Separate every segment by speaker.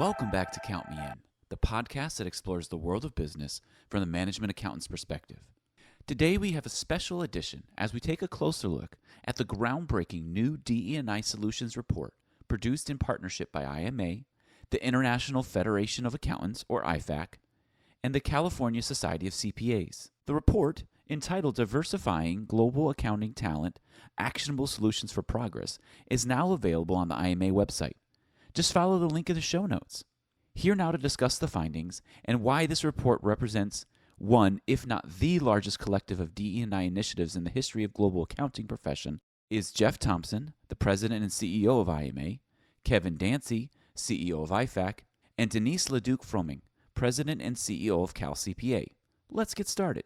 Speaker 1: Welcome back to Count Me In, the podcast that explores the world of business from the management accountant's perspective. Today we have a special edition as we take a closer look at the groundbreaking new DE&I Solutions report produced in partnership by IMA, the International Federation of Accountants, or IFAC, and the California Society of CPAs. The report, entitled Diversifying Global Accounting Talent, Actionable Solutions for Progress, is now available on the IMA website. Just follow the link in the show notes. Here now to discuss the findings and why this report represents one, if not the largest collective of DE&I initiatives in the history of global accounting profession, is Jeff Thomson, the President and CEO of IMA, Kevin Dancey, CEO of IFAC, and Denise LeDuc Froemming, President and CEO of CalCPA. Let's get started.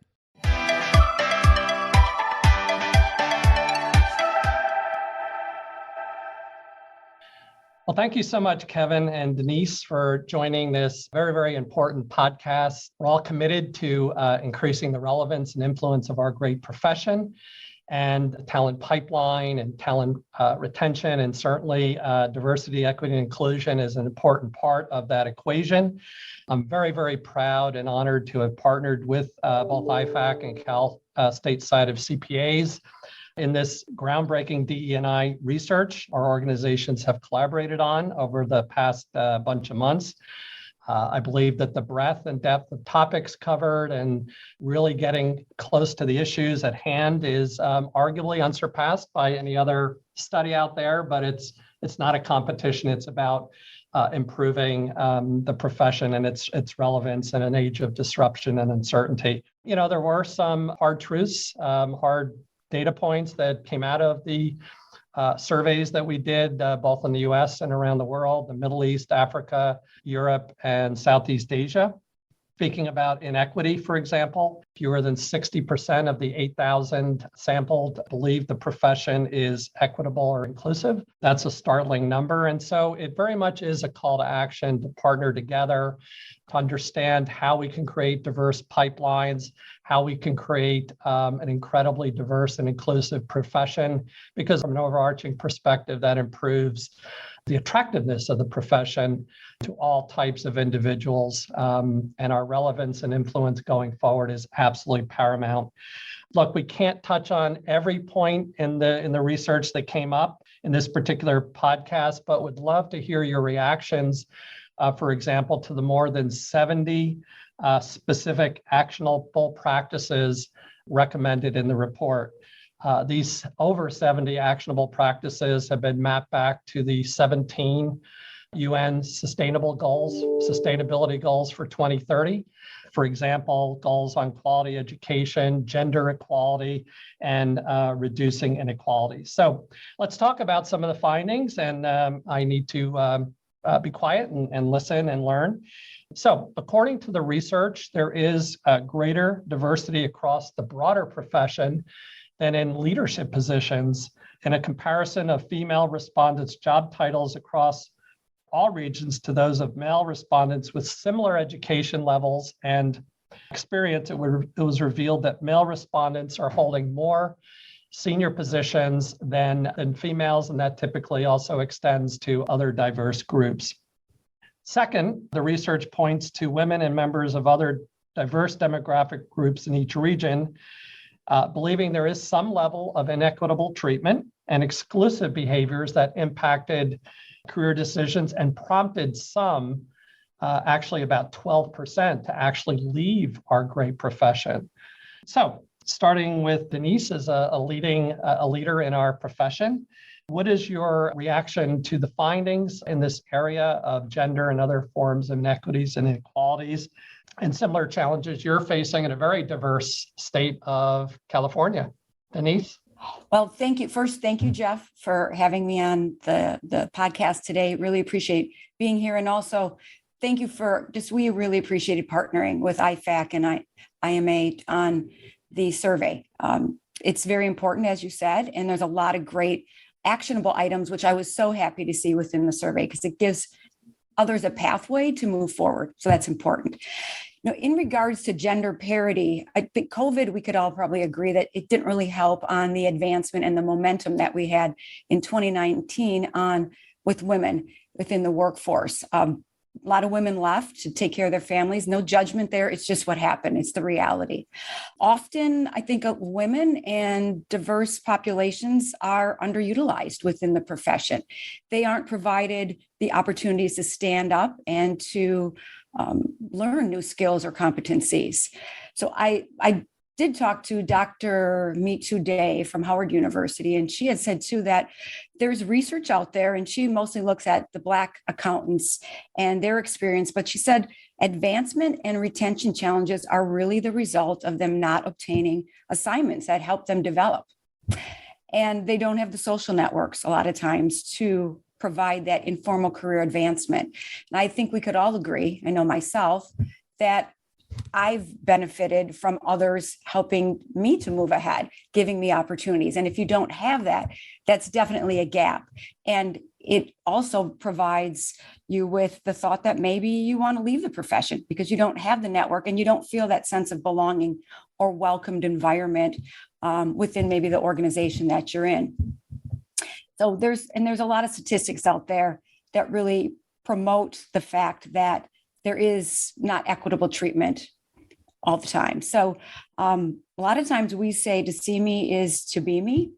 Speaker 2: Well, thank you so much, Kevin and Denise, for joining this very, very important podcast. We're all committed to increasing the relevance and influence of our great profession and talent pipeline and talent retention, and certainly diversity, equity, and inclusion is an important part of that equation. I'm very, very proud and honored to have partnered with both IFAC and Cal State Society of CPAs in this groundbreaking DE&I research our organizations have collaborated on over the past bunch of months. I believe that the breadth and depth of topics covered and really getting close to the issues at hand is arguably unsurpassed by any other study out there, but it's not a competition. It's about improving the profession and its relevance in an age of disruption and uncertainty. You know, there were some hard truths, hard data points that came out of the surveys that we did both in the US and around the world, the Middle East, Africa, Europe, and Southeast Asia. Speaking about inequity, for example, fewer than 60% of the 8,000 sampled believe the profession is equitable or inclusive. That's a startling number. And so it very much is a call to action to partner together, to understand how we can create diverse pipelines, how we can create an incredibly diverse and inclusive profession, because from an overarching perspective, that improves the attractiveness of the profession to all types of individuals, and our relevance and influence going forward is absolutely paramount. Look, we can't touch on every point in the research that came up in this particular podcast, but would love to hear your reactions, for example, to the more than 70 specific actionable practices recommended in the report. These over 70 actionable practices have been mapped back to the 17 UN sustainability goals for 2030. For example, goals on quality education, gender equality, and reducing inequality. So let's talk about some of the findings, and I need to be quiet and listen and learn. So according to the research, there is a greater diversity across the broader profession than in leadership positions. In a comparison of female respondents' job titles across all regions to those of male respondents with similar education levels and experience, it was revealed that male respondents are holding more senior positions than females, and that typically also extends to other diverse groups. Second, the research points to women and members of other diverse demographic groups in each region, believing there is some level of inequitable treatment and exclusive behaviors that impacted career decisions and prompted some, actually about 12%, to actually leave our great profession. So starting with Denise as a leader in our profession, what is your reaction to the findings in this area of gender and other forms of inequities and inequalities and similar challenges you're facing in a very diverse state of California? Denise?
Speaker 3: Well, thank you. First, thank you, Jeff, for having me on the podcast today. Really appreciate being here. And also, thank you for we really appreciated partnering with IFAC and IMA on the survey. It's very important, as you said, and there's a lot of great actionable items, which I was so happy to see within the survey because it gives others a pathway to move forward. So that's important. You know, in regards to gender parity, I think COVID, we could all probably agree that it didn't really help on the advancement and the momentum that we had in 2019 with women within the workforce. A lot of women left to take care of their families. No judgment there. It's just what happened. It's the reality. Often, I think women and diverse populations are underutilized within the profession. They aren't provided the opportunities to stand up and to learn new skills or competencies. So I did talk to Dr. Mitu Day from Howard University, and she had said too that there's research out there, and she mostly looks at the Black accountants and their experience, but she said advancement and retention challenges are really the result of them not obtaining assignments that help them develop. And they don't have the social networks a lot of times to provide that informal career advancement. And I think we could all agree, I know myself, that I've benefited from others helping me to move ahead, giving me opportunities. And if you don't have that, that's definitely a gap. And it also provides you with the thought that maybe you want to leave the profession because you don't have the network and you don't feel that sense of belonging or welcomed environment within maybe the organization that you're in. So there's a lot of statistics out there that really promote the fact that there is not equitable treatment all the time. So a lot of times we say to see me is to be me.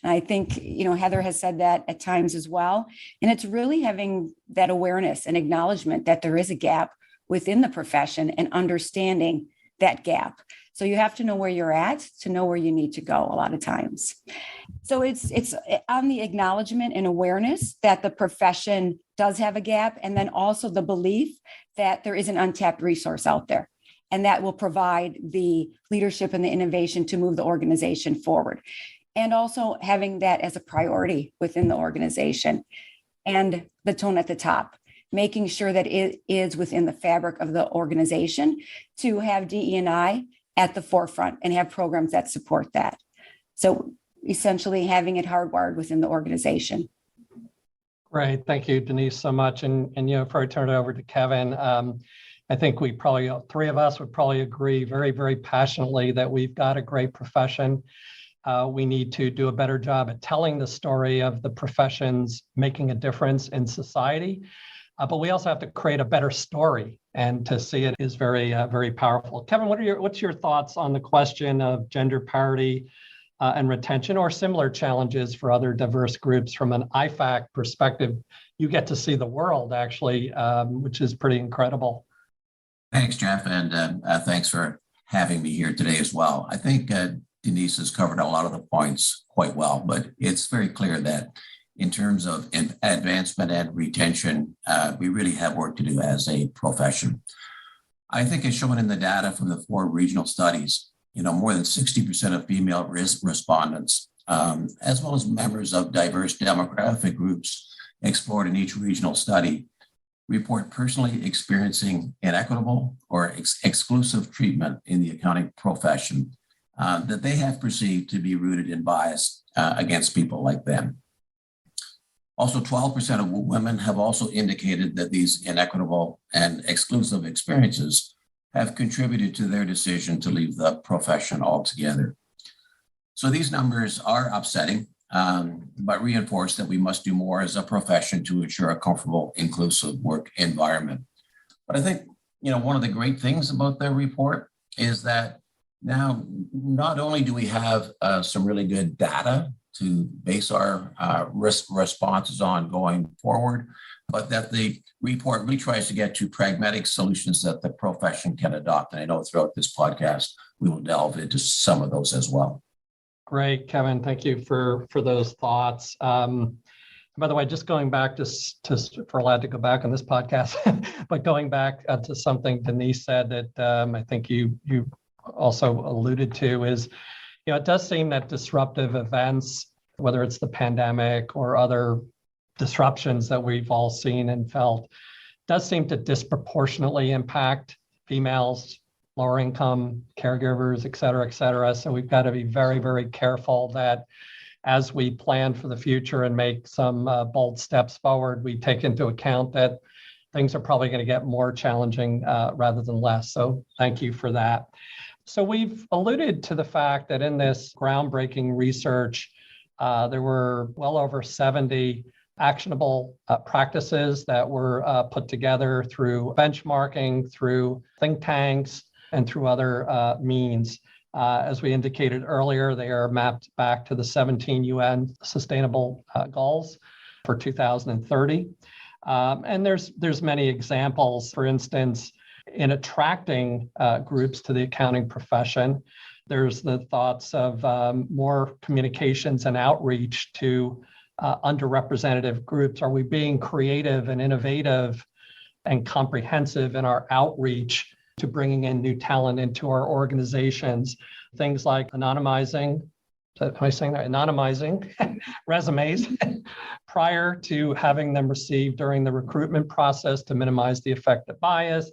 Speaker 3: And I think, Heather has said that at times as well. And it's really having that awareness and acknowledgement that there is a gap within the profession and understanding that gap. So you have to know where you're at to know where you need to go a lot of times. So it's on the acknowledgement and awareness that the profession does have a gap, and then also the belief that there is an untapped resource out there, and that will provide the leadership and the innovation to move the organization forward. And also having that as a priority within the organization, and the tone at the top, making sure that it is within the fabric of the organization to have DE&I at the forefront and have programs that support that. So essentially having it hardwired within the organization.
Speaker 2: Great. Thank you, Denise, so much. And before I turn it over to Kevin, I think we probably, three of us would probably agree very, very passionately that we've got a great profession. We need to do a better job at telling the story of the professions making a difference in society. But we also have to create a better story, and to see it is very, very powerful. Kevin, what's your thoughts on the question of gender parity and retention, or similar challenges for other diverse groups from an IFAC perspective? You get to see the world, actually, which is pretty incredible.
Speaker 4: Thanks, Jeff, and thanks for having me here today as well. I think Denise has covered a lot of the points quite well, but it's very clear that in terms of advancement and retention, we really have work to do as a profession. I think as shown in the data from the 4 regional studies, more than 60% of female respondents, as well as members of diverse demographic groups explored in each regional study, report personally experiencing inequitable or exclusive treatment in the accounting profession that they have perceived to be rooted in bias against people like them. Also, 12% of women have also indicated that these inequitable and exclusive experiences have contributed to their decision to leave the profession altogether. So these numbers are upsetting, but reinforce that we must do more as a profession to ensure a comfortable, inclusive work environment. But I think, one of the great things about their report is that now not only do we have some really good data to base our responses on going forward, but that the report really tries to get to pragmatic solutions that the profession can adopt. And I know throughout this podcast, we will delve into some of those as well.
Speaker 2: Great, Kevin. Thank you for those thoughts. By the way, just going back to if we're allowed to go back on this podcast, but going back to something Denise said that I think you also alluded to is, it does seem that disruptive events, whether it's the pandemic or other disruptions that we've all seen and felt, does seem to disproportionately impact females, lower income caregivers, et cetera, et cetera. So we've got to be very, very careful that as we plan for the future and make some bold steps forward, we take into account that things are probably going to get more challenging rather than less. So thank you for that. So we've alluded to the fact that in this groundbreaking research, there were well over 70 actionable practices that were put together through benchmarking, through think tanks, and through other means. As we indicated earlier, they are mapped back to the 17 UN Sustainable Goals for 2030. And there's many examples. For instance, in attracting groups to the accounting profession, there's the thoughts of more communications and outreach to underrepresented groups. Are we being creative and innovative and comprehensive in our outreach to bringing in new talent into our organizations? Things like anonymizing, am I saying that? Anonymizing resumes prior to having them received during the recruitment process to minimize the effect of bias.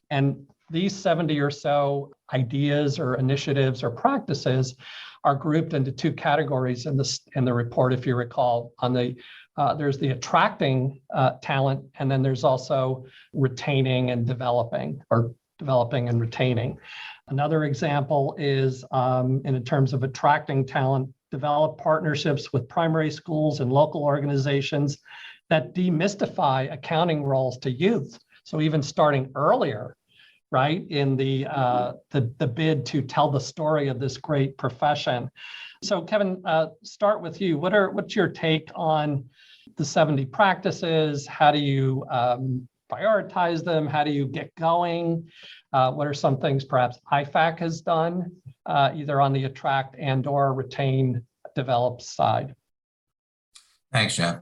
Speaker 2: And these 70 or so ideas or initiatives or practices are grouped into two categories in the report, if you recall. On the there's the attracting talent, and then there's also retaining and developing, or developing and retaining. Another example is in terms of attracting talent, develop partnerships with primary schools and local organizations that demystify accounting roles to youth. So even starting earlier, right, in the bid to tell the story of this great profession. So Kevin, start with you. What's your take on the 70 practices? How do you prioritize them? How do you get going? What are some things perhaps IFAC has done, either on the attract and or retain, develop side?
Speaker 4: Thanks, Jeff.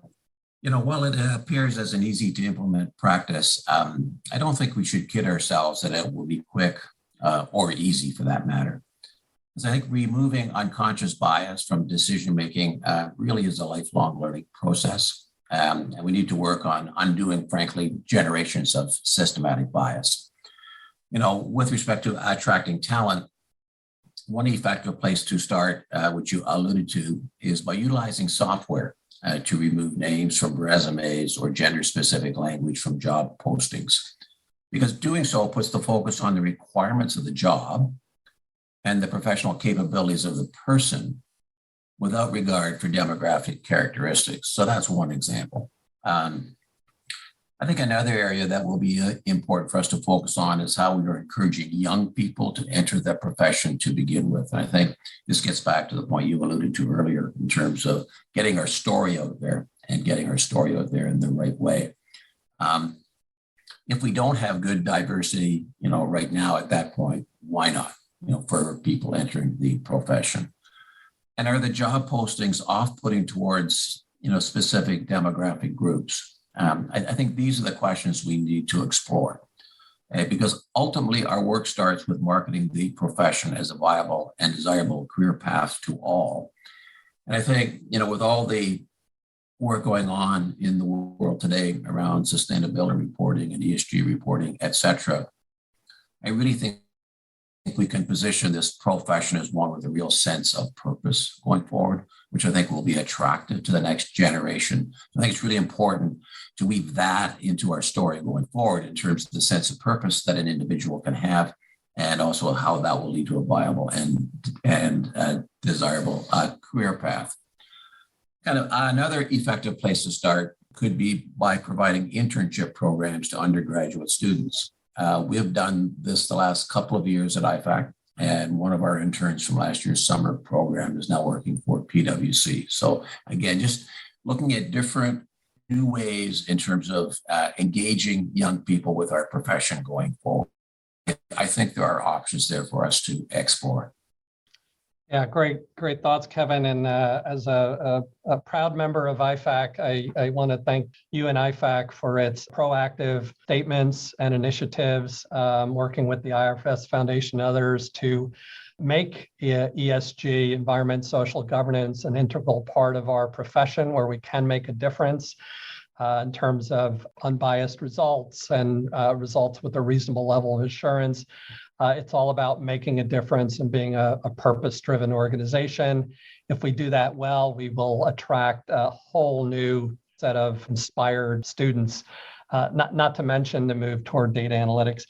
Speaker 4: While it appears as an easy to implement practice, I don't think we should kid ourselves that it will be quick or easy for that matter. Because I think removing unconscious bias from decision-making really is a lifelong learning process. And we need to work on undoing, frankly, generations of systematic bias. With respect to attracting talent, one effective place to start, which you alluded to, is by utilizing software to remove names from resumes or gender-specific language from job postings, because doing so puts the focus on the requirements of the job and the professional capabilities of the person without regard for demographic characteristics. So that's one example. I think another area that will be important for us to focus on is how we are encouraging young people to enter the profession to begin with. And I think this gets back to the point you alluded to earlier in terms of getting our story out there and getting our story out there in the right way. If we don't have good diversity, right now at that point, why not, for people entering the profession? And are the job postings off-putting towards, specific demographic groups? I think these are the questions we need to explore, because ultimately our work starts with marketing the profession as a viable and desirable career path to all. And I think, with all the work going on in the world today around sustainability reporting and ESG reporting, et cetera, I really think we can position this profession as one with a real sense of purpose going forward, which I think will be attractive to the next generation. I think it's really important to weave that into our story going forward in terms of the sense of purpose that an individual can have, and also how that will lead to a viable and desirable career path. Kind of another effective place to start could be by providing internship programs to undergraduate students. We have done this the last couple of years at IFAC, and one of our interns from last year's summer program is now working for PwC. So again, just looking at different new ways in terms of engaging young people with our profession going forward. I think there are options there for us to explore.
Speaker 2: Yeah, great thoughts, Kevin. And as a proud member of IFAC, I want to thank you and IFAC for its proactive statements and initiatives, working with the IRFS Foundation and others to make ESG, environment, social governance, an integral part of our profession where we can make a difference in terms of unbiased results and results with a reasonable level of assurance. It's all about making a difference and being a purpose-driven organization. If we do that well, we will attract a whole new set of inspired students, not to mention the move toward data analytics.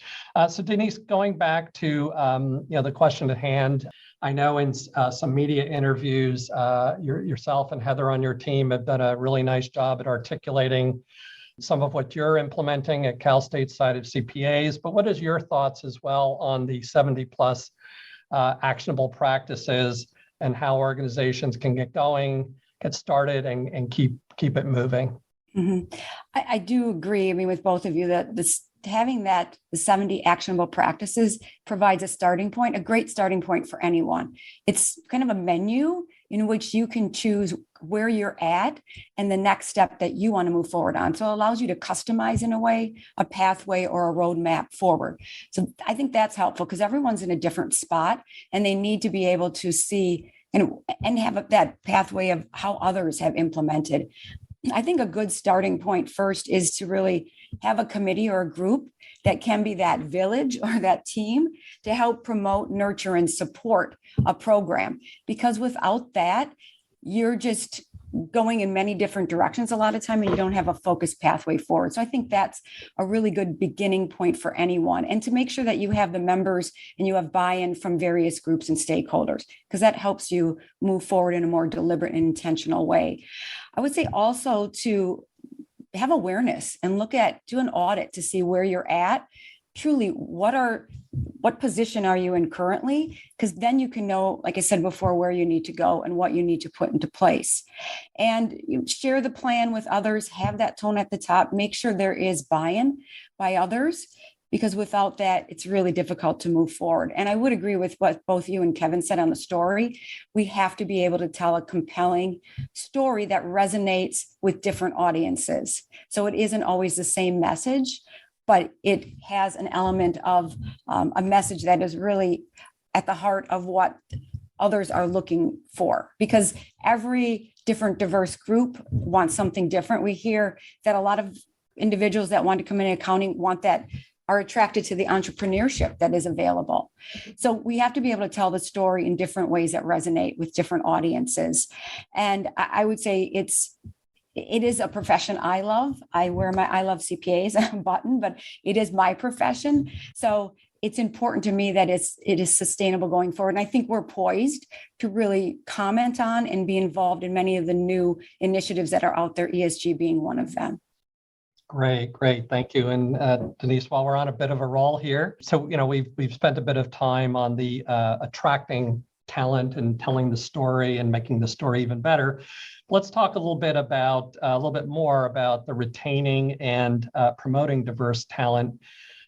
Speaker 2: So Denise, going back to the question at hand, I know in some media interviews, yourself and Heather on your team have done a really nice job at articulating some of what you're implementing at Cal State Society of CPAs. But what is your thoughts as well on the 70 plus actionable practices and how organizations can get going, get started, and keep it moving?
Speaker 3: Mm-hmm. I do agree. I mean, with both of you, that having the 70 actionable practices provides a starting point, a great starting point for anyone. It's kind of a menu in which you can choose where you're at and the next step that you want to move forward on. So it allows you to customize, in a way, a pathway or a roadmap forward. So I think that's helpful because everyone's in a different spot and they need to be able to see and have that pathway of how others have implemented. I think a good starting point first is to really have a committee or a group that can be that village or that team to help promote, nurture, and support a program. Because without that, you're just going in many different directions a lot of time and you don't have a focused pathway forward. So I think that's a really good beginning point for anyone. And to make sure that you have the members and you have buy-in from various groups and stakeholders, because that helps you move forward in a more deliberate and intentional way. I would say also to have awareness and do an audit to see where you're at. Truly, what position are you in currently? Because then you can know, like I said before, where you need to go and what you need to put into place. And you share the plan with others, have that tone at the top, make sure there is buy-in by others, because without that, it's really difficult to move forward. And I would agree with what both you and Kevin said on the story. We have to be able to tell a compelling story that resonates with different audiences. So it isn't always the same message, but it has an element of a message that is really at the heart of what others are looking for, because every different diverse group wants something different. We hear that a lot of individuals that want to come in accounting are attracted to the entrepreneurship that is available. So we have to be able to tell the story in different ways that resonate with different audiences. And I would say it is a profession I love. I wear my I love CPAs button, but it is my profession. So it's important to me that it is sustainable going forward. And I think we're poised to really comment on and be involved in many of the new initiatives that are out there, ESG being one of them.
Speaker 2: Great. Thank you. And Denise, while we're on a bit of a roll here, so we've spent a bit of time on the attracting talent and telling the story and making the story even better. Let's talk a little bit more about the retaining and promoting diverse talent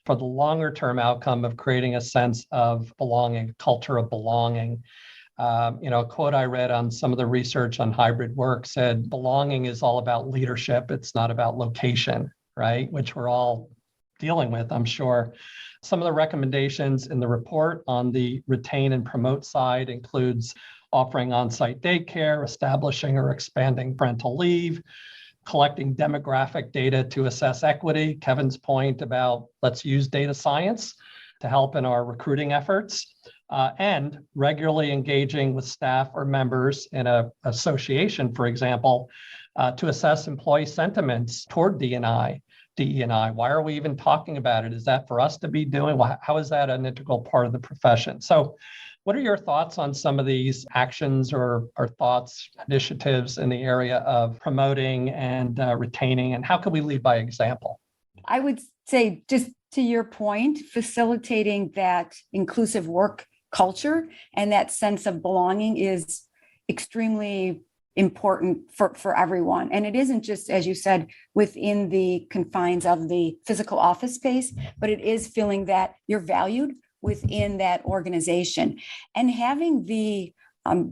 Speaker 2: for the longer term outcome of creating a sense of belonging, a culture of belonging. A quote I read on some of the research on hybrid work said, belonging is all about leadership. It's not about location, right? Which we're all dealing with, I'm sure. Some of the recommendations in the report on the retain and promote side includes offering on-site daycare, establishing or expanding parental leave, collecting demographic data to assess equity. Kevin's point about let's use data science to help in our recruiting efforts. And regularly engaging with staff or members in an association, for example, to assess employee sentiments toward DE&I. Why are we even talking about it? Is that for us to be doing? How is that an integral part of the profession? So what are your thoughts on some of these actions or thoughts, initiatives in the area of promoting and retaining, and how can we lead by example?
Speaker 3: I would say, just to your point, facilitating that inclusive work culture and that sense of belonging is extremely important for everyone. And it isn't just, as you said, within the confines of the physical office space, but it is feeling that you're valued within that organization. And having the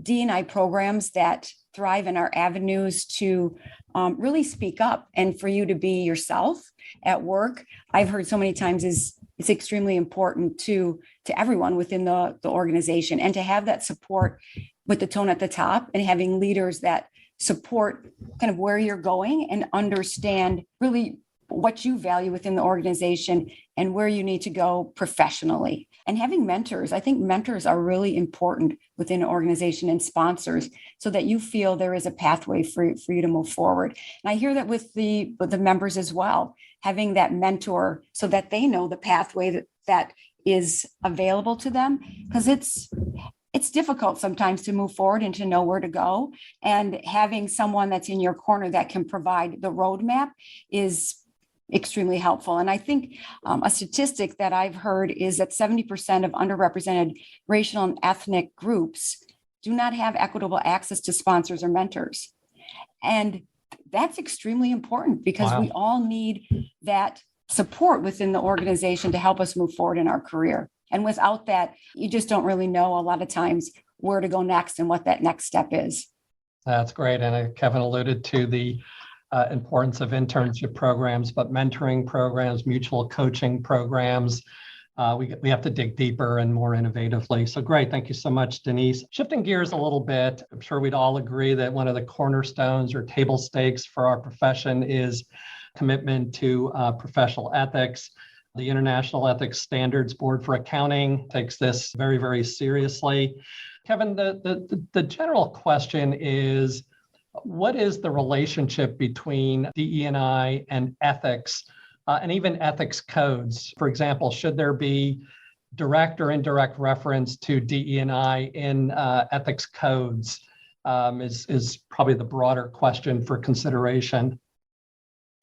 Speaker 3: D&I programs that thrive in our avenues to really speak up and for you to be yourself at work, I've heard so many times it's extremely important to everyone within the organization, and to have that support with the tone at the top and having leaders that support kind of where you're going and understand really what you value within the organization and where you need to go professionally. And having mentors, I think mentors are really important within an organization, and sponsors, so that you feel there is a pathway for you to move forward. And I hear that with the members as well, having that mentor so that they know the pathway that is available to them, because it's difficult sometimes to move forward and to know where to go. And having someone that's in your corner that can provide the roadmap is extremely helpful. And I think a statistic that I've heard is that 70% of underrepresented racial and ethnic groups do not have equitable access to sponsors or mentors. And that's extremely important because we all need that support within the organization to help us move forward in our career. And without that, you just don't really know a lot of times where to go next and what that next step is.
Speaker 2: That's great. And Kevin alluded to the importance of internship programs, but mentoring programs, mutual coaching programs. We have to dig deeper and more innovatively. So great. Thank you so much, Denise. Shifting gears a little bit, I'm sure we'd all agree that one of the cornerstones or table stakes for our profession is commitment to professional ethics. The International Ethics Standards Board for Accounting takes this very, very seriously. Kevin, the general question is, what is the relationship between DE&I and ethics, and even ethics codes? For example, should there be direct or indirect reference to DE&I in ethics codes? Is probably the broader question for consideration.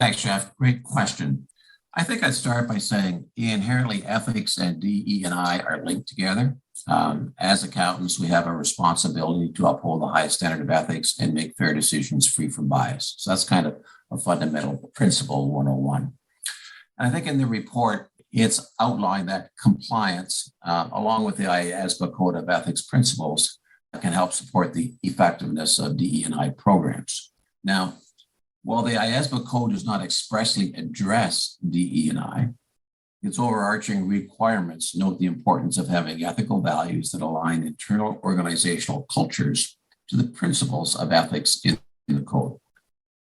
Speaker 4: Thanks, Jeff. Great question. I think I'd start by saying inherently ethics and DE&I are linked together. As accountants, we have a responsibility to uphold the highest standard of ethics and make fair decisions free from bias. So that's kind of a fundamental principle 101. And I think in the report, it's outlined that compliance, along with the IASBA Code of Ethics principles, can help support the effectiveness of DE&I programs. Now, while the IASBA Code does not expressly address DE&I, its overarching requirements note the importance of having ethical values that align internal organizational cultures to the principles of ethics in the code.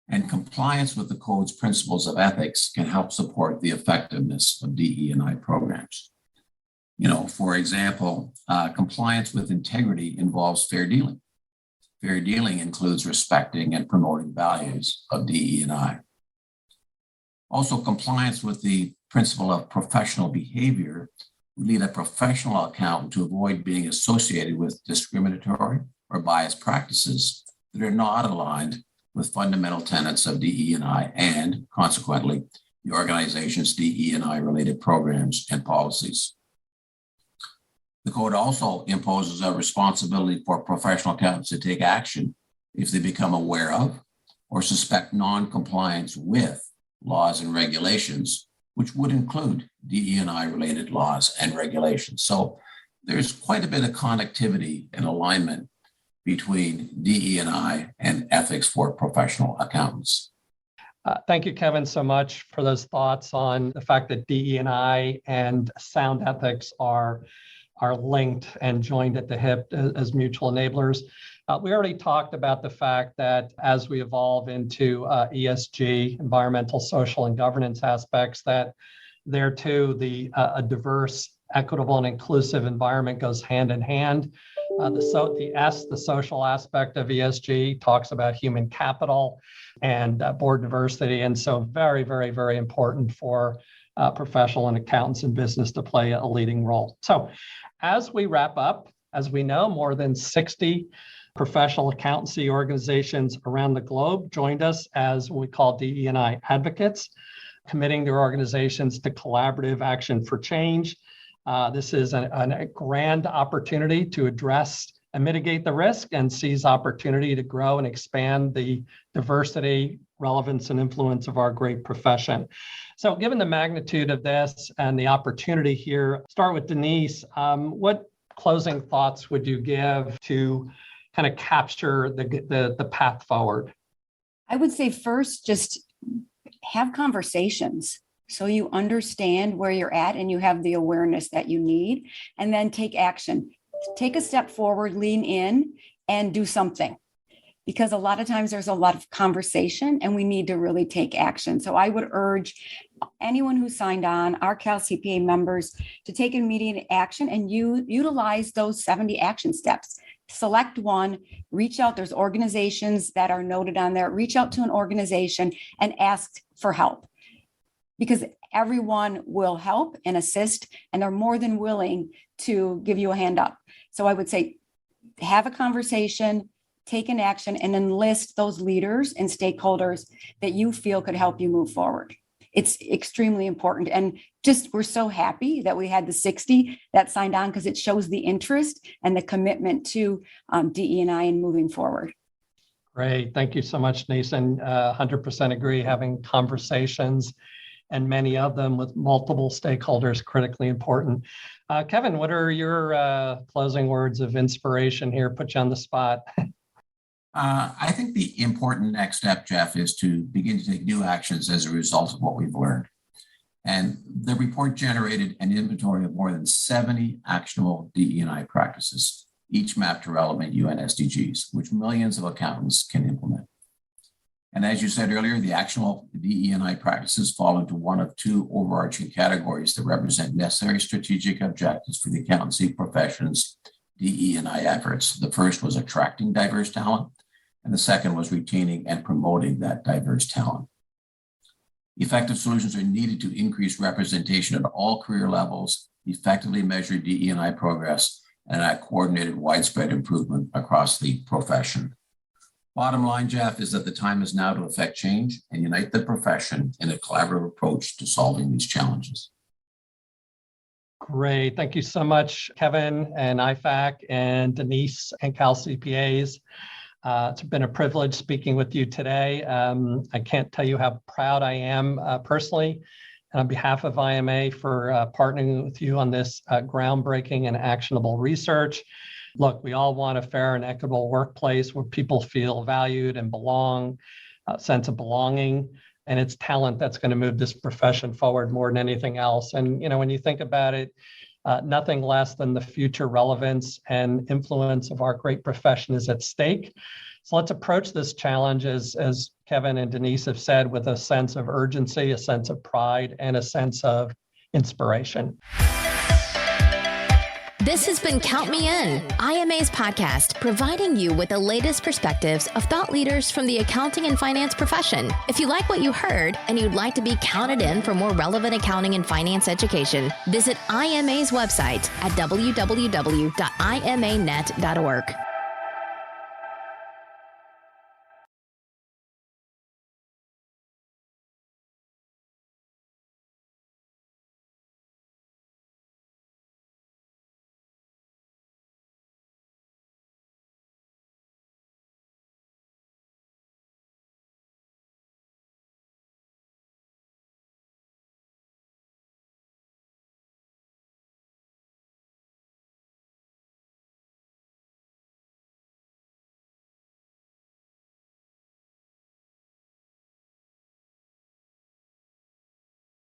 Speaker 4: And compliance with the code's principles of ethics can help support the effectiveness of DE&I programs. For example, compliance with integrity involves fair dealing. Fair dealing includes respecting and promoting values of DE&I. Also, compliance with the principle of professional behavior would lead a professional accountant to avoid being associated with discriminatory or biased practices that are not aligned with fundamental tenets of DE&I and, consequently, the organization's DE&I related programs and policies. The code also imposes a responsibility for professional accountants to take action if they become aware of or suspect non-compliance with laws and regulations, which would include DE&I related laws and regulations. So there's quite a bit of connectivity and alignment between DE&I and ethics for professional accountants.
Speaker 2: Thank you, Kevin, so much for those thoughts on the fact that DE&I and sound ethics are linked and joined at the hip as mutual enablers. We already talked about the fact that as we evolve into ESG, environmental, social, and governance aspects, that there too, a diverse, equitable, and inclusive environment goes hand in hand. The social aspect of ESG talks about human capital and board diversity. And so very, very, very important for professional and accountants in business to play a leading role. So as we wrap up, as we know, more than 60 professional accountancy organizations around the globe joined us as what we call DE&I Advocates, committing their organizations to collaborative action for change. This is a grand opportunity to address and mitigate the risk and seize opportunity to grow and expand the diversity, relevance, and influence of our great profession. So given the magnitude of this and the opportunity here, start with Denise. What closing thoughts would you give to kind of capture the path forward?
Speaker 3: I would say first, just have conversations so you understand where you're at and you have the awareness that you need, and then take action. Take a step forward, lean in, and do something. Because a lot of times there's a lot of conversation and we need to really take action. So I would urge anyone who signed on, our CalCPA members, to take immediate action and utilize those 70 action steps. Select one, reach out. There's organizations that are noted on there. Reach out to an organization and ask for help, because everyone will help and assist, and they're more than willing to give you a hand up. So I would say have a conversation, take an action, and enlist those leaders and stakeholders that you feel could help you move forward. It's extremely important. And we're so happy that we had the 60 that signed on, because it shows the interest and the commitment to DE&I and moving forward.
Speaker 2: Great. Thank you so much, Denise. And 100% agree, having conversations, and many of them with multiple stakeholders, critically important. Kevin, what are your closing words of inspiration here? Put you on the spot.
Speaker 4: I think the important next step, Jeff, is to begin to take new actions as a result of what we've learned. And the report generated an inventory of more than 70 actionable DE&I practices, each mapped to relevant UN SDGs, which millions of accountants can implement. And as you said earlier, the actionable DE&I practices fall into one of two overarching categories that represent necessary strategic objectives for the accountancy profession's DE&I efforts. The first was attracting diverse talent, and the second was retaining and promoting that diverse talent. Effective solutions are needed to increase representation at all career levels, effectively measure DE&I progress, and enact coordinated widespread improvement across the profession. Bottom line, Jeff, is that the time is now to effect change and unite the profession in a collaborative approach to solving these challenges.
Speaker 2: Great. Thank you so much, Kevin and IFAC and Denise and CalCPAs. It's been a privilege speaking with you today. I can't tell you how proud I am personally and on behalf of IMA for partnering with you on this groundbreaking and actionable research. Look, we all want a fair and equitable workplace where people feel valued and belong, a sense of belonging, and it's talent that's going to move this profession forward more than anything else. And, when you think about it, nothing less than the future relevance and influence of our great profession is at stake. So let's approach this challenge, as Kevin and Denise have said, with a sense of urgency, a sense of pride, and a sense of inspiration.
Speaker 5: This has been Count Me In, IMA's podcast, providing you with the latest perspectives of thought leaders from the accounting and finance profession. If you like what you heard and you'd like to be counted in for more relevant accounting and finance education, visit IMA's website at www.imanet.org.